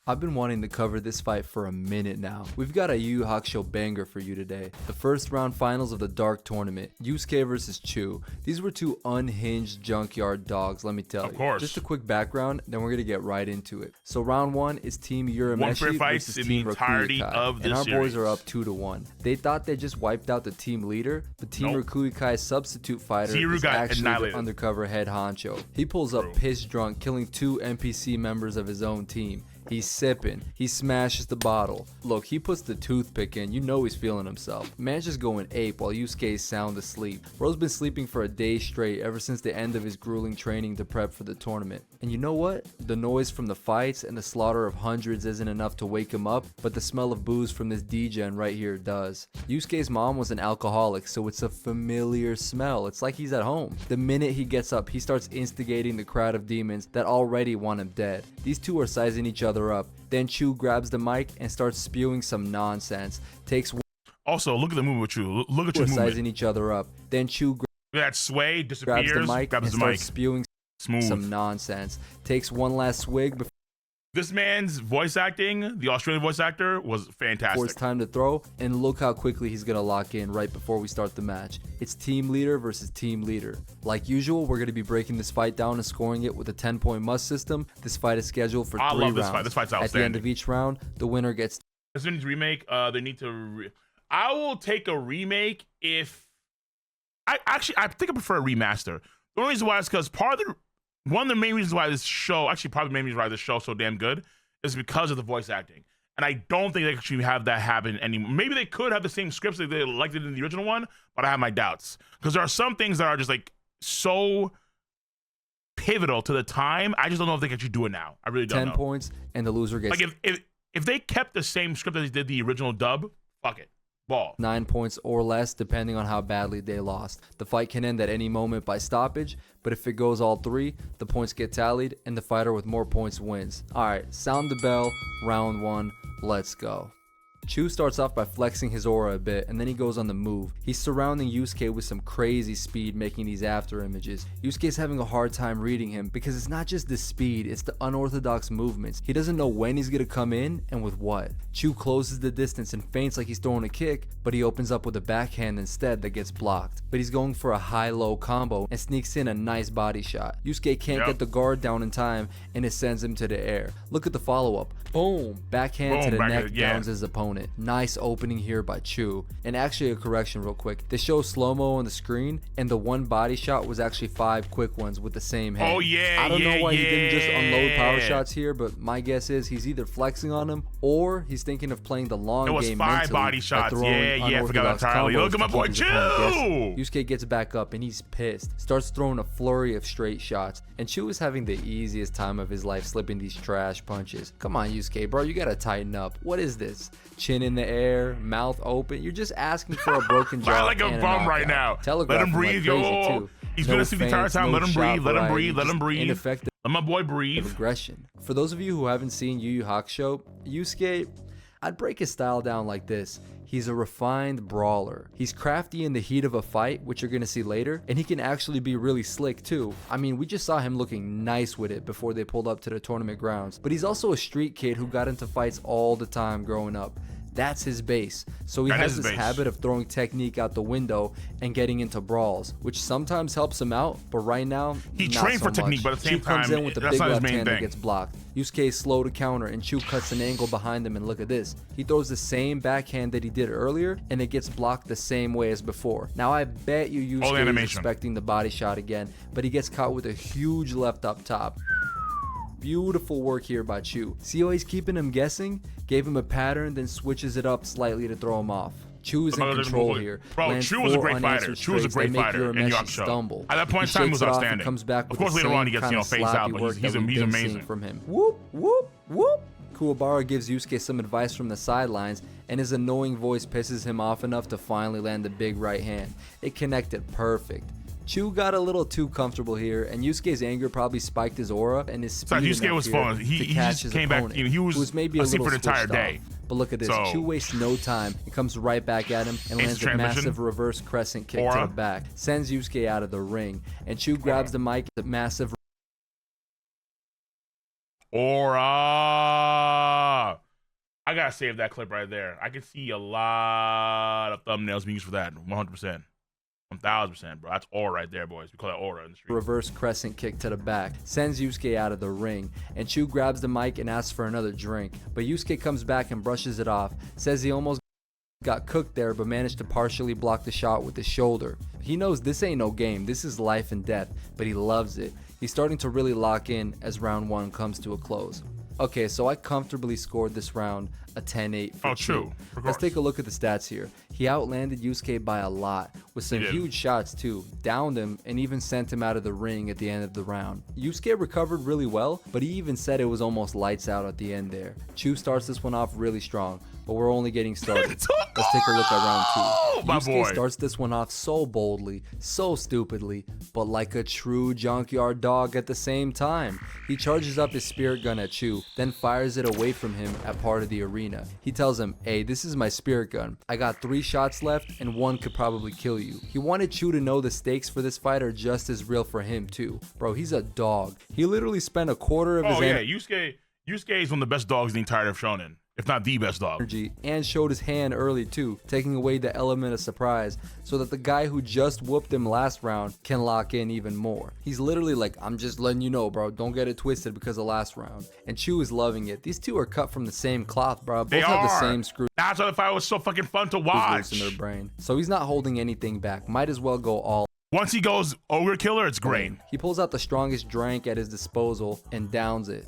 I've been wanting to cover this fight for a minute now. We've got a Yu Yu Hakusho banger for you today. The first round finals of the Dark Tournament, Yusuke versus Chuu. These were two unhinged junkyard dogs, let me tell you. Of course. Just a quick background, then we're gonna get right into it. So round one is Team Urameshi versus Team Rakuikai, and our boys are up 2-1. They thought they just wiped out the team leader, but Team Rakuikai's substitute fighter is actually the undercover head honcho. He pulls up piss drunk, killing 2 NPC members of his own team. He's sipping. He smashes the bottle. Look, he puts the toothpick in. You know he's feeling himself. Man's just going ape while Yusuke's sound asleep. Bro's been sleeping for a day straight ever since the end of his grueling training to prep for the tournament. And you know what? The noise from the fights and the slaughter of hundreds isn't enough to wake him up, but the smell of booze from this degen right here does. Yusuke's mom was an alcoholic, so it's a familiar smell. It's like he's at home. The minute he gets up, he starts instigating the crowd of demons that already want him dead. These two are sizing each other up. Then Chuu grabs the mic and starts spewing some nonsense. Also, look at the movement with Chuu. Look at Chuu sizing each other up. Then Chuu that sway disappears. Grabs the mic and starts spewing smooth some nonsense. Takes one last swig before this man's voice acting, the Australian voice actor, was fantastic. It's time to throw, and look how quickly he's gonna lock in right before we start the match. It's team leader versus team leader. Like usual, we're gonna be breaking this fight down and scoring it with a 10-point must system. This fight is scheduled for 3 rounds. I love this fight. This fight's outstanding. At the end of each round, the winner gets. As soon as remake, they need to. I will take a remake if. I think I prefer a remaster. The only reason why is because one of the main reasons why this show, actually probably the main reason why this show is so damn good, is because of the voice acting. And I don't think they actually have that happen anymore. Maybe they could have the same scripts that they liked it in the original one, but I have my doubts. Because there are some things that are just like so pivotal to the time. I just don't know if they can actually do it now. I really don't know. 10 points and the loser gets. Like if they kept the same script that they did the original dub, fuck it. Ball. 9 points or less depending on how badly they lost. The fight can end at any moment by stoppage, but if it goes all 3, the points get tallied and the fighter with more points wins. Alright, sound the bell, round 1, let's go. Chuu starts off by flexing his aura a bit, and then he goes on the move. He's surrounding Yusuke with some crazy speed, making these after images. Yusuke's having a hard time reading him because it's not just the speed, it's the unorthodox movements. He doesn't know when he's gonna come in and with what. Chuu closes the distance and feints like he's throwing a kick, but he opens up with a backhand instead that gets blocked. But he's going for a high-low combo and sneaks in a nice body shot. Yusuke can't get the guard down in time, and it sends him to the air. Look at the follow-up. Boom! Backhand to the neck downs his opponent. Nice opening here by Chuu. And actually a correction real quick. They show slow-mo on the screen, and the one body shot was actually 5 quick ones with the same hand. Oh yeah, I don't know why he didn't just unload power shots here, but my guess is he's either flexing on them or he's thinking of playing the long game mentally. It was 5 body shots. Yeah, I forgot entirely. Look at my boy Chuu! Yusuke gets back up and he's pissed. Starts throwing a flurry of straight shots, and Chuu is having the easiest time of his life slipping these trash punches. Come on, Yusuke, bro, you gotta tighten up. What is this? Chin in the air, mouth open. You're just asking for a broken jaw. Like a bum right now. Let him breathe, yo. He's been asleep the entire time. Let him breathe. Let him breathe. Let him breathe. Let my boy breathe. Aggression. For those of you who haven't seen Yu Yu Hakusho, Yusuke, I'd break his style down like this. He's a refined brawler. He's crafty in the heat of a fight, which you're gonna see later, and he can actually be really slick too. I mean, we just saw him looking nice with it before they pulled up to the tournament grounds. But he's also a street kid who got into fights all the time growing up. That's his base. So he has this habit of throwing technique out the window and getting into brawls, which sometimes helps him out, but right now, he trained for technique, but at the same time, comes in with the big left hand that gets blocked. Yusuke is slow to counter, and Chuu cuts an angle behind him, and look at this. He throws the same backhand that he did earlier, and it gets blocked the same way as before. Now, I bet you Yusuke is expecting the body shot again, but he gets caught with a huge left up top. Beautiful work here by Chuu. See how he's keeping him guessing? Gave him a pattern, then switches it up slightly to throw him off. Chuu is in control here. Bro, Chuu was a great fighter. Chuu was a great fighter in Yakusho. At that point in time, he was outstanding. Comes back of course, later on, he gets phased out, but he's amazing. From him. Whoop, whoop, whoop. Kuwabara gives Yusuke some advice from the sidelines, and his annoying voice pisses him off enough to finally land the big right hand. It connected perfect. Chuu got a little too comfortable here, and Yusuke's anger probably spiked his aura and his speed. Yusuke was fun. He just came back. He was maybe asleep for the entire day. But look at this. Chuu wastes no time. He comes right back at him and lands a massive reverse crescent kick to the back. Sends Yusuke out of the ring. And Chuu grabs the mic with a massive aura. I gotta save that clip right there. I can see a lot of thumbnails being used for that. 100%. 1000%, bro. That's aura right there, boys. We call that aura in the street. Reverse crescent kick to the back sends Yusuke out of the ring, and Chuu grabs the mic and asks for another drink, but Yusuke comes back and brushes it off, says he almost got cooked there but managed to partially block the shot with his shoulder. He knows this ain't no game, this is life and death, but he loves it. He's starting to really lock in as round 1 comes to a close. Okay, so I comfortably scored this round a 10-8 for Chuu. Let's take a look at the stats here. He outlanded Yusuke by a lot, with some huge shots too, downed him, and even sent him out of the ring at the end of the round. Yusuke recovered really well, but he even said it was almost lights out at the end there. Chuu starts this one off really strong, but we're only getting started. Let's take a look at round 2. Yusuke starts this one off so boldly, so stupidly, but like a true junkyard dog at the same time. He charges up his spirit gun at Chuu, then fires it away from him at part of the arena. He tells him, hey, this is my spirit gun. I got 3 shots left and 1 could probably kill you. He wanted Chuu to know the stakes for this fight are just as real for him too. Bro, he's a dog. He literally spent a quarter of his Yusuke is one of the best dogs in the entire of Shonen, if not the best dog. Energy, and showed his hand early too, taking away the element of surprise so that the guy who just whooped him last round can lock in even more. He's literally like, I'm just letting you know, bro, don't get it twisted because of last round. And Chuu is loving it. These two are cut from the same cloth, bro. Both have the same screw. That's why the fight was so fucking fun to watch. In their brain. So he's not holding anything back. Might as well go all. Once he goes ogre killer, it's great. He pulls out the strongest drink at his disposal and downs it.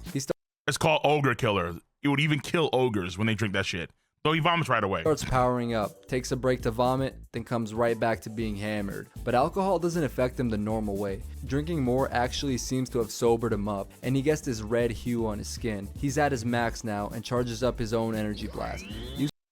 It's called ogre killer. It would even kill ogres when they drink that shit. So he vomits right away. Starts powering up, takes a break to vomit, then comes right back to being hammered. But alcohol doesn't affect him the normal way. Drinking more actually seems to have sobered him up, and he gets this red hue on his skin. He's at his max now and charges up his own energy blast.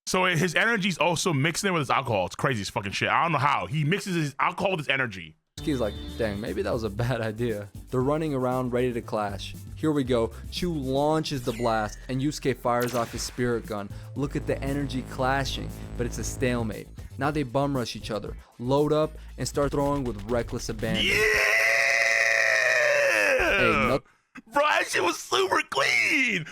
So his energy's also mixing in with his alcohol. It's crazy as fucking shit. I don't know how. He mixes his alcohol with his energy. He's like, dang, maybe that was a bad idea. They're running around ready to clash. Here we go. Chuu launches the blast and Yusuke fires off his spirit gun. Look at the energy clashing, but it's a stalemate. Now they bum rush each other, load up, and start throwing with reckless abandon. Yeah! Hey, bro, that shit was super clean.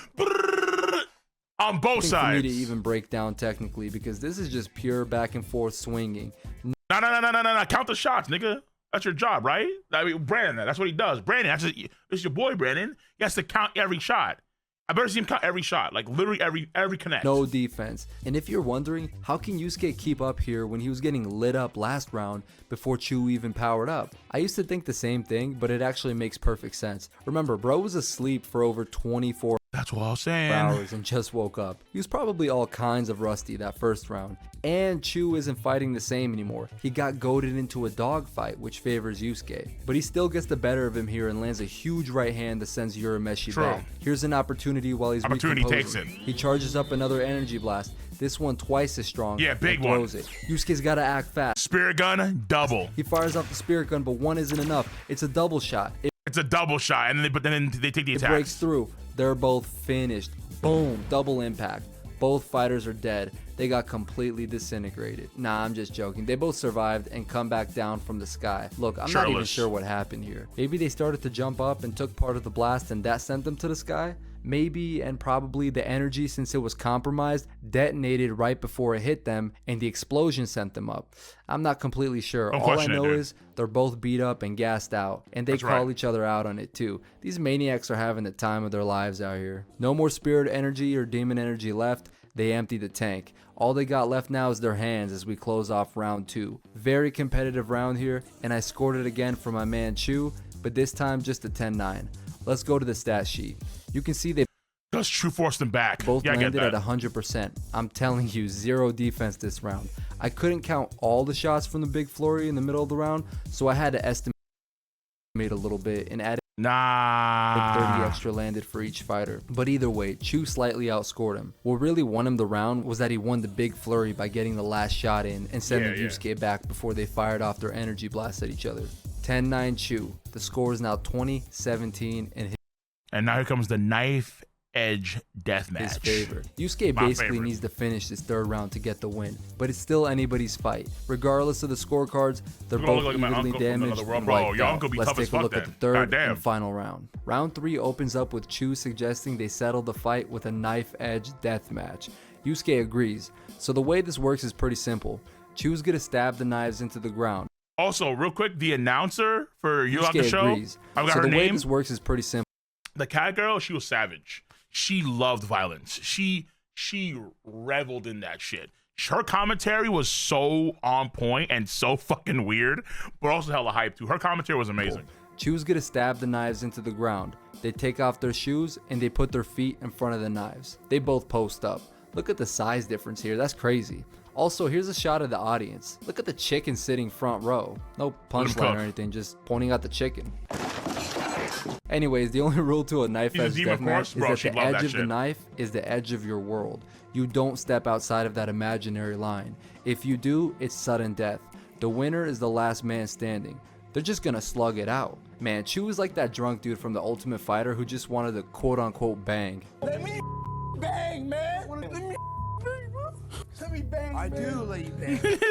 On both sides. For me to even break down technically, because this is just pure back and forth swinging. No. Count the shots, nigga. That's your job, right? I mean, Brandon, that's what he does. Brandon, this is your boy, Brandon. He has to count every shot. I better see him count every shot, like literally every connect. No defense. And if you're wondering, how can Yusuke keep up here when he was getting lit up last round before Chuu even powered up? I used to think the same thing, but it actually makes perfect sense. Remember, bro was asleep for over 24 That's what I was saying. hours and just woke up. He was probably all kinds of rusty that first round. And Chuu isn't fighting the same anymore. He got goaded into a dogfight, which favors Yusuke. But he still gets the better of him here and lands a huge right hand that sends Urameshi back. Here's an opportunity while he's takes it. He charges up another energy blast. This one twice as strong. Yeah, big one. Throws it. Yusuke's got to act fast. Spirit gun, double. He fires off the spirit gun, but one isn't enough. It's a double shot. It's a double shot, and then they take the attack. It breaks through. They're both finished. Boom, double impact. Both fighters are dead. They got completely disintegrated. Nah, I'm just joking. They both survived and come back down from the sky. Look, I'm not even sure what happened here. Maybe they started to jump up and took part of the blast and that sent them to the sky? Maybe, and probably the energy, since it was compromised, detonated right before it hit them and the explosion sent them up. I'm not completely sure. All I know is they're both beat up and gassed out, and they call each other out on it too. These maniacs are having the time of their lives out here. No more spirit energy or demon energy left. They emptied the tank. All they got left now is their hands as we close off round 2. Very competitive round here, and I scored it again for my man Chuu, but this time just a 10-9. Let's go to the stat sheet. You can see they just Chuu forced them back. Both landed at 100%. I'm telling you, zero defense this round. I couldn't count all the shots from the big flurry in the middle of the round, so I had to estimate a little bit and add 30 extra landed for each fighter. But either way, Chuu slightly outscored him. What really won him the round was that he won the big flurry by getting the last shot in and sending Yusuke back before they fired off their energy blasts at each other. 10-9 Chuu. The score is now 20-17 and now here comes the knife edge death match. His favor. Yusuke basically needs to finish this third round to get the win, but it's still anybody's fight. Regardless of the scorecards, they're both evenly damaged and wiped out. Let's take a look at the third and final round. Round 3 opens up with Chuu suggesting they settle the fight with a knife edge death match. Yusuke agrees. So the way this works is pretty simple. Chuu's gonna stab the knives into the ground. Also, real quick, the announcer for Yu Hakusho, agrees. I've got so her the name. way this works is pretty simple. The cat girl, she was savage. She loved violence. She reveled in that shit. Her commentary was so on point and so fucking weird, but also hella hype too. Her commentary was amazing. Chuu's gonna stab the knives into the ground. They take off their shoes and they put their feet in front of the knives. They both post up. Look at the size difference here. That's crazy. Also, here's a shot of the audience. Look at the chicken sitting front row. No punchline or anything, just pointing out the chicken. Anyways, the only rule to a knife edge deathmatch is that the edge of the knife is the edge of your world. You don't step outside of that imaginary line. If you do, it's sudden death. The winner is the last man standing. They're just gonna slug it out. Man, Chuu is like that drunk dude from The Ultimate Fighter who just wanted to quote-unquote bang. Let me bang, man. Let me bang, I man. Do let you bang. Let me bang,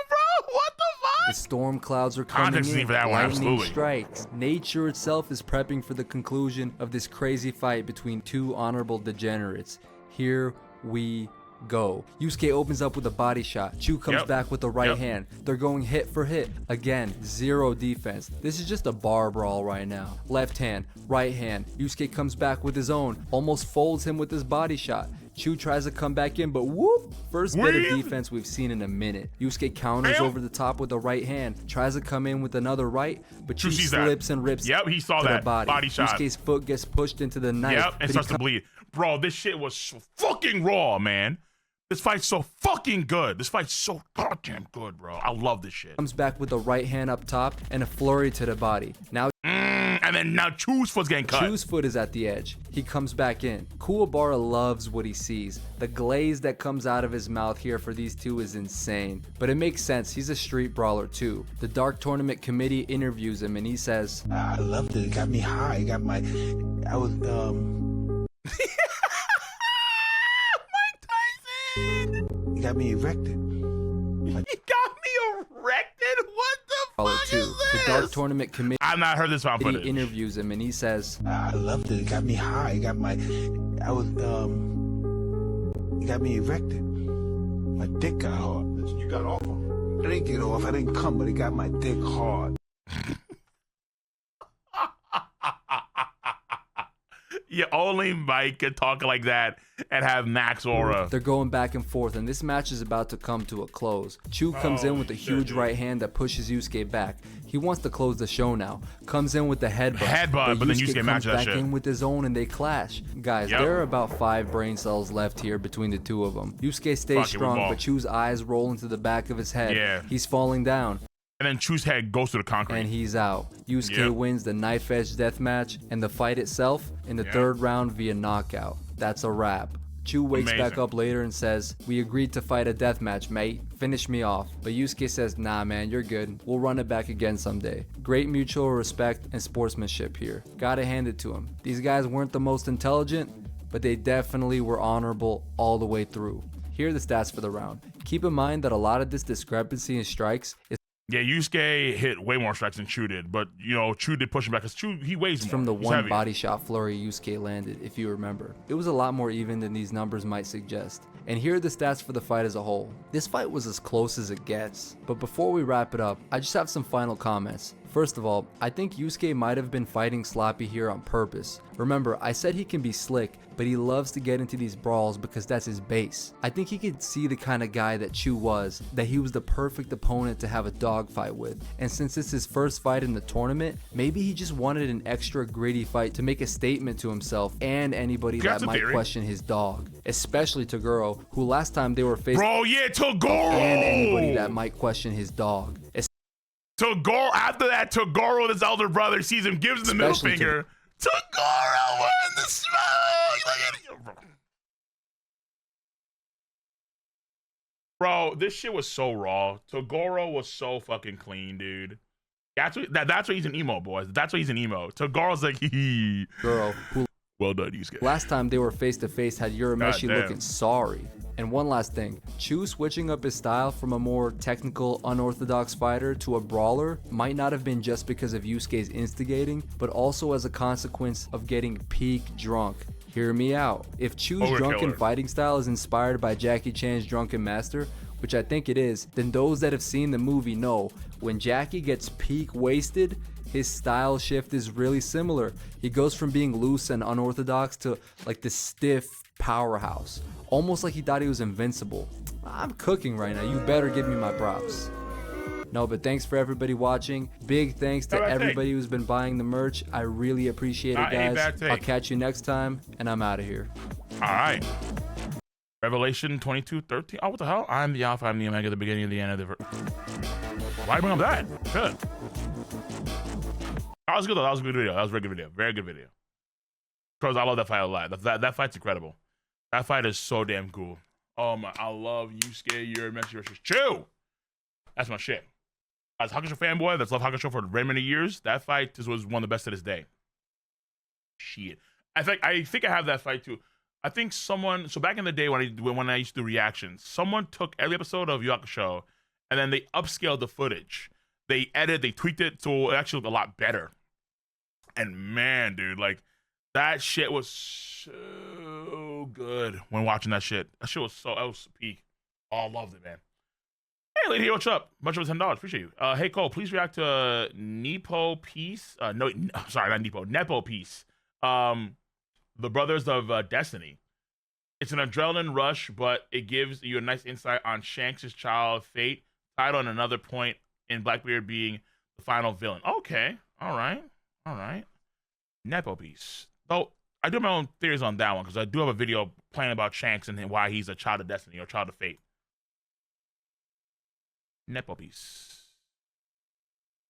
bro. What the fuck? The storm clouds are coming in. Lightning strikes. Nature itself is prepping for the conclusion of this crazy fight between two honorable degenerates. Here we go. Yusuke opens up with a body shot. Chuu comes back with the right hand. They're going hit for hit. Again, zero defense. This is just a bar brawl right now. Left hand, right hand. Yusuke comes back with his own. Almost folds him with his body shot. Chuu tries to come back in, but whoop! First bit of defense we've seen in a minute. Yusuke counters over the top with the right hand, tries to come in with another right, but Chuu slips and rips he saw to that the body shot. Yusuke's foot gets pushed into the knife. And starts to bleed. Bro, this shit was so fucking raw, man. This fight's so fucking good. This fight's so goddamn good, bro. I love this shit. Comes back with the right hand up top and a flurry to the body. And then now Chuu's foot's getting cut. Chuu's foot is at the edge. He comes back in. Kuwabara loves what he sees. The glaze that comes out of his mouth here for these two is insane. But it makes sense. He's a street brawler too. The Dark Tournament Committee interviews him and he says, I loved it. It got me high. It got my... I was, Mike Tyson! It got me erected. He got me erected? What the fuck is this? The Dark Tournament Committee I've not heard this one footage. Interviews him and he says, I loved it. It got me high. It got my... I was, It got me erected. My dick got hard. You got off on it? I didn't get off. I didn't come, but it got my dick hard. Yeah, only Mike could talk like that and have max aura. They're going back and forth, and this match is about to come to a close. Chuu comes in with a huge right hand that pushes Yusuke back. He wants to close the show now. Comes in with the headbutt, but then Yusuke comes back shit. in with his own, and they clash. Guys, there are about 5 brain cells left here between the two of them. Yusuke stays strong, but Chuu's eyes roll into the back of his head. He's falling down. And then Chuu's head goes to the concrete. And he's out. Yusuke wins the knife edge death match and the fight itself in the third round via knockout. That's a wrap. Chuu wakes back up later and says, we agreed to fight a death match, mate. Finish me off. But Yusuke says, nah man, you're good. We'll run it back again someday. Great mutual respect and sportsmanship here. Gotta hand it to him. These guys weren't the most intelligent, but they definitely were honorable all the way through. Here are the stats for the round. Keep in mind that a lot of this discrepancy in strikes is Yusuke hit way more strikes than Chuu did, but you know, Chuu did push him back because Chuu, he weighs more. From the one body shot flurry Yusuke landed, if you remember. It was a lot more even than these numbers might suggest. And here are the stats for the fight as a whole. This fight was as close as it gets. But before we wrap it up, I just have some final comments. First of all, I think Yusuke might have been fighting sloppy here on purpose. Remember, I said he can be slick, but he loves to get into these brawls because that's his base. I think he could see the kind of guy that Chuu was, that he was the perfect opponent to have a dogfight with. And since it's his first fight in the tournament, maybe he just wanted an extra gritty fight to make a statement to himself and anybody that might question his dog. Especially Toguro, who last time they were facing Toguro! And anybody that might question his dog. Toguro, after that, Toguro, his elder brother, sees him, gives him the middle finger. Toguro, we're in the smoke! Look at you. Bro, this shit was so raw. Toguro was so fucking clean, dude. That's why he's an emo, boys. That's why he's an emo. Toguro's like, Girl, who Well done, Yusuke. Last time they were face to face had Urameshi looking sorry. And one last thing, Chuu switching up his style from a more technical, unorthodox fighter to a brawler might not have been just because of Yusuke's instigating, but also as a consequence of getting peak drunk. Hear me out. If Chuu's drunken fighting style is inspired by Jackie Chan's Drunken Master, which I think it is, then those that have seen the movie know when Jackie gets peak wasted, his style shift is really similar. He goes from being loose and unorthodox to like this stiff powerhouse, almost like he thought he was invincible. I'm cooking right now. You better give me my props. No, but thanks for everybody watching. Big thanks to everybody who's been buying the merch. I really appreciate it, guys. I'll catch you next time, and I'm out of here. All right. Revelation 22:13. Oh, what the hell? I'm the Alpha, I'm the Omega, the beginning and the end of the... Why bring up that? Good. That was good, though. That was a good video. That was a very good video. Very good video. Because I love that fight a lot. That fight's incredible. That fight is so damn cool. Oh, my. I love Yusuke Urameshi versus Chuu. That's my shit. As a Hakusho fanboy that's loved Hakusho for very many years, that fight was one of the best to this day. Shit. I think I have that fight, too. I think someone, so back in the day when I used to do reactions, someone took every episode of Yu Hakusho and then they upscaled the footage. They tweaked it so it actually looked a lot better. And man, dude, like that shit was so good when watching that shit. That shit was that was peak. Oh, I loved it, man. Hey, lady, what's up? Much of $10. Appreciate you. Hey, Cole, please react to Nepo Peace. No, sorry, not Nepo. Nepo Peace. The Brothers of Destiny. It's an adrenaline rush, but it gives you a nice insight on Shanks' child fate, tied on another point in Blackbeard being the final villain. Okay, all right. Nepo Piece. Though I do have my own theories on that one because I do have a video playing about Shanks and why he's a child of destiny or child of fate. Nepo Piece.